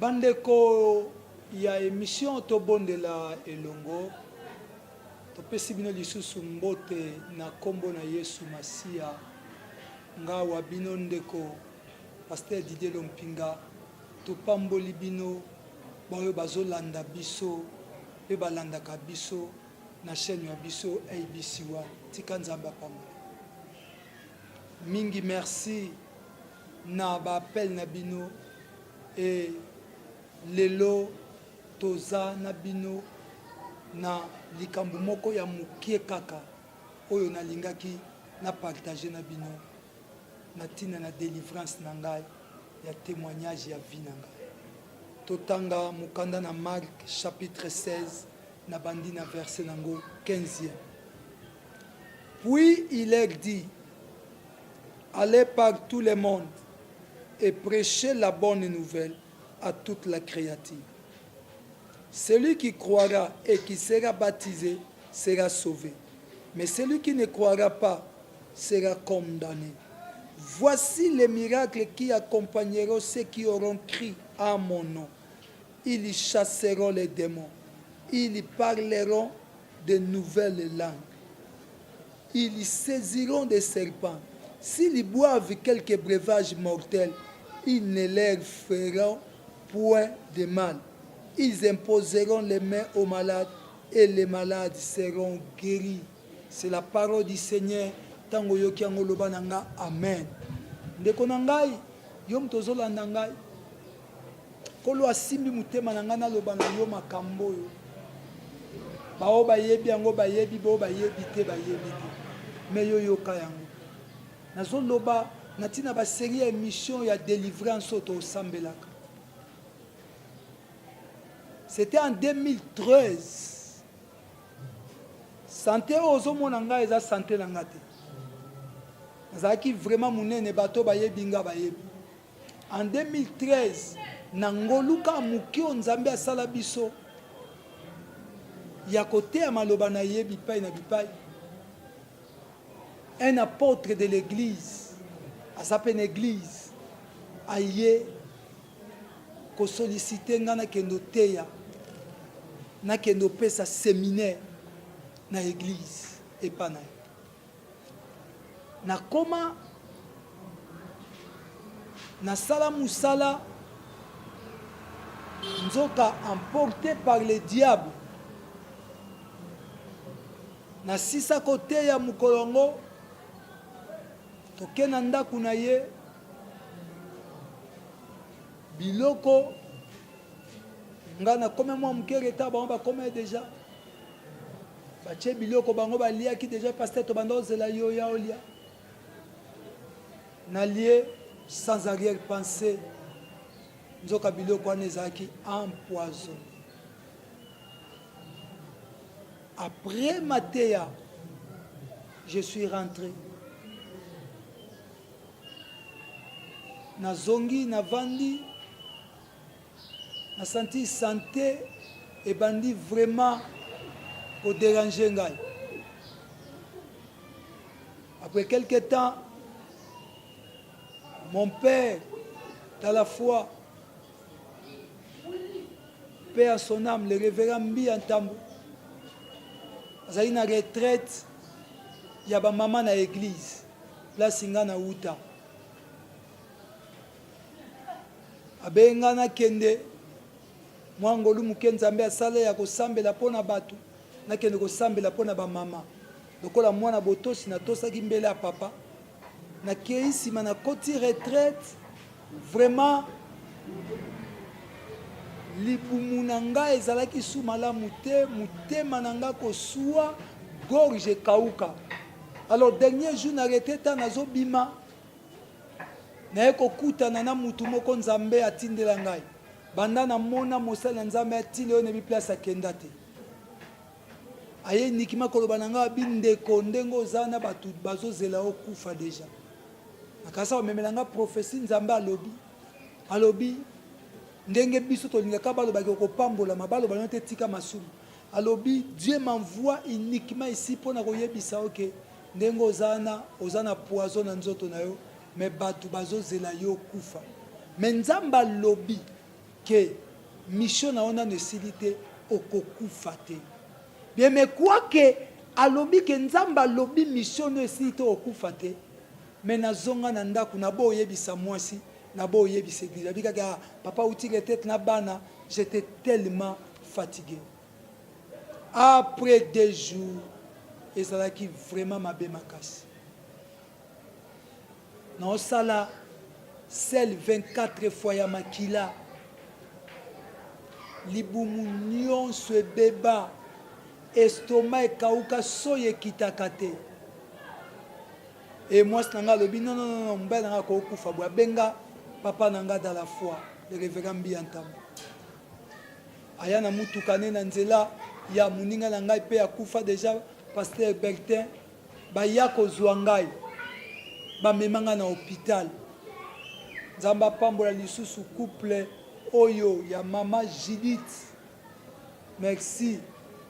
Bandeko ya émission tobondela elongo topesi bino lisusu mbote na kombo na Yesu Masia ngawa bino ndeko Pasteur Didier Lompinga topamboli bino bayo bazolanda biso pe balandaka biso na chaîne ya biso ABC1 tika nzamba pamba mingi merci na ba appel na bino et lelo toza na bino na likambo moko ya mukie kaka oyo nalingaki na partager na bino na tina na délivrance na ngai ya témoignage ya vie na ngai totanga mukanda na Marc chapitre 16 na bandi na verset nango 15e. Puis il leur dit: allez par tout le monde et prêchez la bonne nouvelle à toute la créature. Celui qui croira et qui sera baptisé sera sauvé, mais celui qui ne croira pas sera condamné. Voici les miracles qui accompagneront ceux qui auront cru à mon nom. Ils chasseront les démons, ils parleront de nouvelles langues, ils saisiront des serpents. S'ils boivent quelques breuvages mortels, ils ne leur feront point de mal. Ils imposeront les mains aux malades et les malades seront guéris. C'est la parole du Seigneur. Tango yoki yango loba nanga amen. Ndeko nangai yom tozolanda ngai. Kolo asimbi mutema nanga na loba na yo makambo yo. Bao bayebi yango bayebi bo bayebi te bayebi te. Mais yo yoka yango. Nazo loba natina ba série émission ya délivrance auto sambelaka. C'était en 2013. Santé ozo monanga eza santé nanga te. Nazaki vraiment munene bato bayebi nga bayebi. En 2013 nangoluka mukio nzambe asala biso ya kote ya maloba na yebi pai na bipai. Un apôtre de l'église, à sa peine église, aïe, ko solliciter ngana kendo teya, na kendo pesa séminaire na église et pas na. Na koma na sala musala nzoka emporté par le diable. Na sisa kote ya mukolongo tokena ndaku na ye biloko ngana kome mwa mukere ta bango bakome déjà bache biloko bango baliaki déjà pasteur to bando zela yo ya olia na lié sans arrière-pensée nzoka biloko wana ezalaki empoisonné. Après Matéa, je suis rentré. Na zongi, na vandi, na senti santé et bandi vraiment pour déranger ngai. Après quelques temps, mon père, dans la foi, paix à son âme, le révérend Mbi Antambo, a une retraite, il y a ma maman à l'église, place Ingana Uta. Abengana kende, mwangolu mukenzambe asale ya kosambela pona batu, na kende kosambela pona ba mama. Lokola mwana botosi na tosa kimbele ya papa, na keisi mana koti retraite, vraiment, libumu nanga ezalaki su malamu te mutema nanga kosua gorge kauka. Alors dernier jour na retraite nazo bima na ekokutana na mutu moko nzambe atindela ngai banda na mona mosala nzambe atinde one bi place akenda te aye nikima koloba nanga bindeko ndengo zana batu bazozela okufa déjà nakasa omemelanga prophétie nzambe alobi ndenge biso tolingaka balobaki okopambola mabalo banote tika masumu alobi Dieu m'envoie uniquement ici pour na koyebisa oke ndenge ozana poison na nzoto na yo mais batu bazozela yo kufa mais nzamba lobi que mission na ona ne silite okokufa te. Bien mais quoi que alobi ke nzamba lobi mission ne silite okufa te, mais nazonga na ndako na bo yebisa mwasi na bo yebisa église bika ka papa utile tête na bana, j'étais tellement fatigué. Après 2 jours, et ça qui vraiment m'a bien makasi. Non ça là, celle 24 fois ya makila. Libumu nyonso ebeba, estomac ekauka soye kitakate. Et moi, c'est lobi non, non, non, mbé nanga kokufa bwa benga papa nanga dans la foi, le révérend Biantam. Aya na mutuka ne na nzela ya muninga na ngai pe akufa déjà pasteur Bertin ba ya kozwa ngai ba memanga na hôpital. Nzamba pambola lisusu couple oyo ya mama Judith. Merci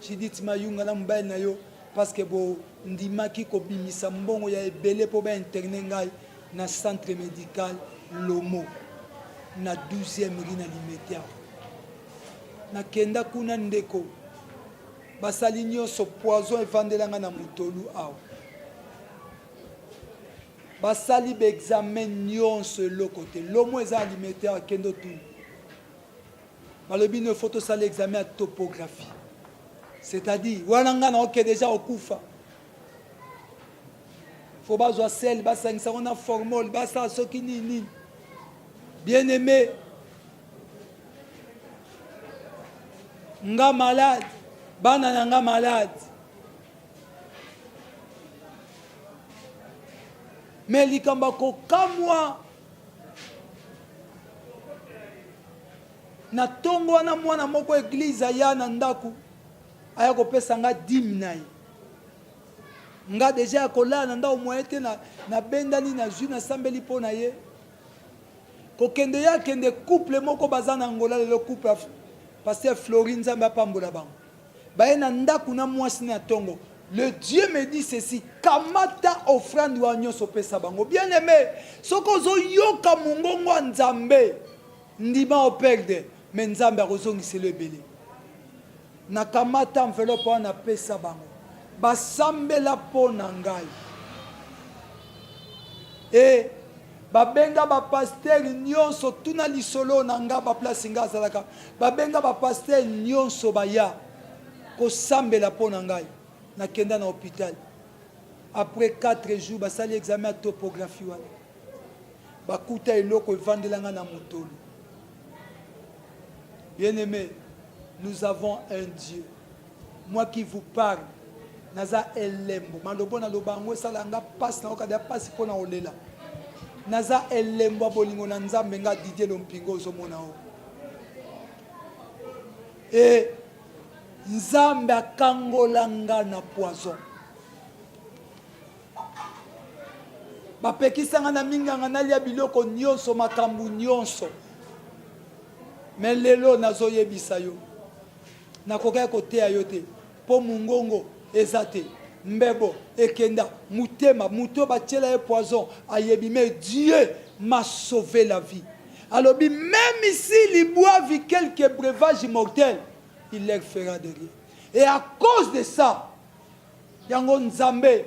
Judith Mayunga na mbali na yo parce que bo ndimaki ko bimisa mbongo ya ebele po ba interne ngai na centre médical Lomo na 12e rue na Limetière. Na kenda kuna ndeko basali nyonso poison evandelanga na mutolu awa basali be examen nyonso lokote Lomo eza Limetière kendo tu balobi ne photo sali examen à topographie, c'est-à-dire wana nga na ok déjà okufa faut bazwa sel basangisa on a formol basa soki nini. Bien aimé, nga malade, bana nga malade. Mais likamba ko kamwa na tongo wana mwana moko église aya na ndaku aya kopesa nga 10 nayi. Nga déjà kola na nda omwete na bendani na jus na sambeli pona ye. Ko kende ya kende couple moko bazana ngola le couple pasteur Florine Nzamba pambola bango. Baye na ndaku na mwasi na tongo. Le Dieu me dit ceci, kamata offrande wa nyonso pesa bango. Bien aimé, soko zo yoka mungongo nzambe ndima operde mais nzambe rozongisi le belé. Na kamata enveloppe wana pesa bango. Basambela pona ngai. Et babenga ba pasteur nyonso tuna lisolo na nga ba place nga zalaka. Babenga ba pasteur nyonso baya ko sambela pona ngai. Na kenda na hôpital. Après 4 jours basali examen à topographie wana. Bakuta eloko evandelanga na mutolo. Bien-aimé, nous avons un Dieu. Moi qui vous parle, naza elembo malobo na lobango salanga passe na okada passe pona olela. Naza elembo bolingo na nzambe nga Didier Lompingo ozomona o. Et nzambe akangolanga na poison. Bapekisanga na minganga na lia biloko nyonso makambu nyonso. Mais lelo nazoyebisa yo. Nakoka kotea yo te. Po mungongo ezate. Mbebo ekenda mutema muto batiela e poison ayebi mais Dieu m'a sauvé la vie. Alors même ici il boit quelques breuvages mortels, il leur fera de rien. Et à cause de ça, yango nzambe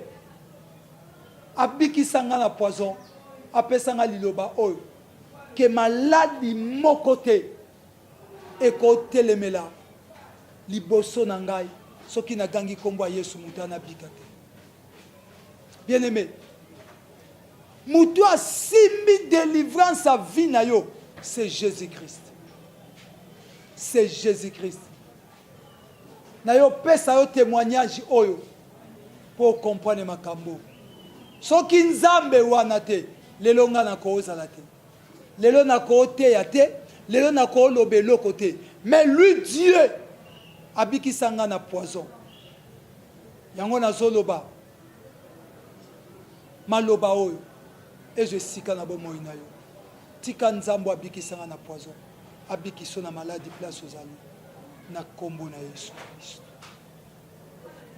abiki sanga na poison, apesanga liloba oyo que maladi mokote ekotelemela liboso na ngai soki na gangi kombo Yesu mutana bikate. Bien aimé, mutu asimbi délivrance à vie na yo, c'est Jésus-Christ. C'est Jésus-Christ. Na yo pesa yo témoignage oyo pour comprendre makambo. Soki nzambe wana te, lelo nga na kozala te. Lelo na kote ya te, lelo na ko lobelo côté. Mais lui Dieu abiki sanga na poison. Yango na zoloba. Maloba oyo. Et je sika na bomo ina yo. Tika nzambo abiki sanga na poison. Abiki so na maladie place aux amis. Na kombo na Yesu Christ.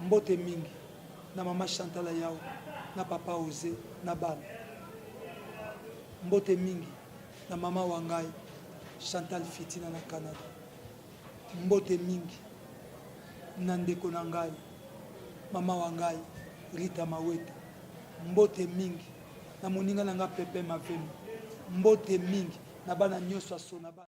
Mbote mingi. Na mama Chantal yao. Na papa Ose. Na bana. Mbote mingi. Na mama Wangai. Chantal Fitina na Canada. Mbote mingi na ndeko na ngai mama wa ngai Rita Mawete. Mbote mingi na moninga na nga Pepe Mavemba. Mbote mingi na bana nyonso asona bana.